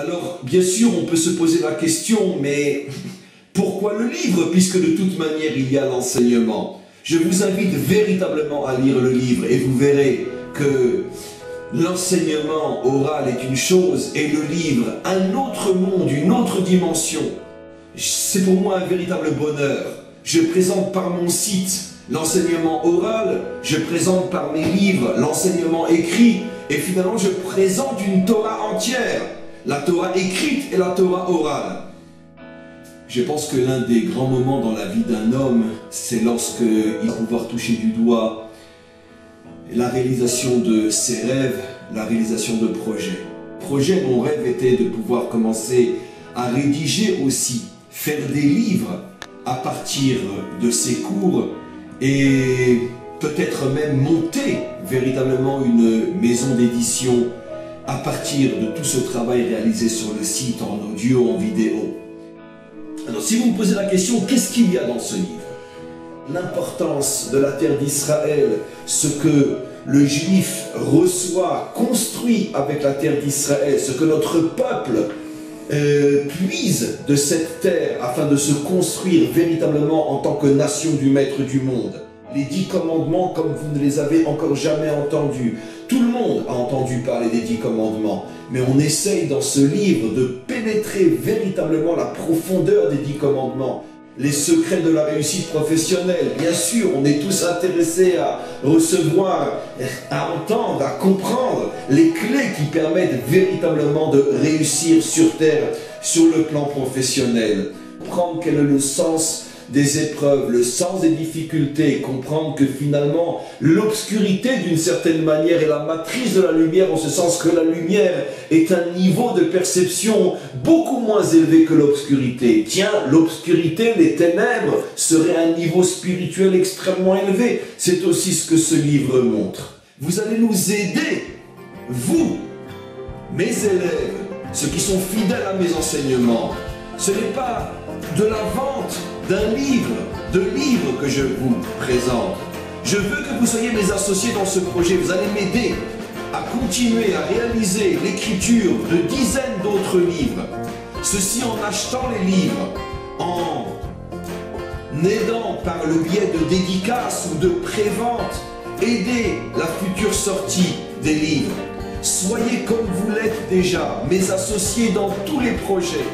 Alors, bien sûr, on peut se poser la question, mais pourquoi le livre, puisque de toute manière, il y a l'enseignement? Je vous invite véritablement à lire le livre et vous verrez que l'enseignement oral est une chose et le livre, un autre monde, une autre dimension. C'est pour moi un véritable bonheur. Je présente par mon site l'enseignement oral, je présente par mes livres l'enseignement écrit et finalement je présente une Torah entière. La Torah écrite et la Torah orale. Je pense que l'un des grands moments dans la vie d'un homme, c'est lorsqu'il va pouvoir toucher du doigt la réalisation de ses rêves, la réalisation de projets. Mon rêve était de pouvoir commencer à rédiger aussi, faire des livres à partir de ces cours et peut-être même monter véritablement une maison d'édition à partir de tout ce travail réalisé sur le site, en audio, en vidéo. Alors si vous me posez la question, qu'est-ce qu'il y a dans ce livre? L'importance de la terre d'Israël, ce que le juif reçoit, construit avec la terre d'Israël, ce que notre peuple puise de cette terre afin de se construire véritablement en tant que nation du maître du monde. Les 10 commandements comme vous ne les avez encore jamais entendus. Tout le monde a entendu parler des 10 commandements, mais on essaye dans ce livre de pénétrer véritablement la profondeur des 10 commandements. Les secrets de la réussite professionnelle, bien sûr, on est tous intéressés à recevoir, à entendre, à comprendre les clés qui permettent véritablement de réussir sur terre, sur le plan professionnel. Comprendre quel est le sens des épreuves, le sens des difficultés, comprendre que finalement l'obscurité d'une certaine manière est la matrice de la lumière, en ce sens que la lumière est un niveau de perception beaucoup moins élevé que l'obscurité. Tiens, l'obscurité, les ténèbres seraient un niveau spirituel extrêmement élevé. C'est aussi ce que ce livre montre. Vous allez nous aider, vous, mes élèves, ceux qui sont fidèles à mes enseignements. Ce n'est pas de la vente d'un livre, de livres que je vous présente. Je veux que vous soyez mes associés dans ce projet. Vous allez m'aider à continuer à réaliser l'écriture de dizaines d'autres livres. Ceci en achetant les livres, en aidant par le biais de dédicaces ou de prévente, aider la future sortie des livres. Soyez comme vous l'êtes déjà, mes associés dans tous les projets.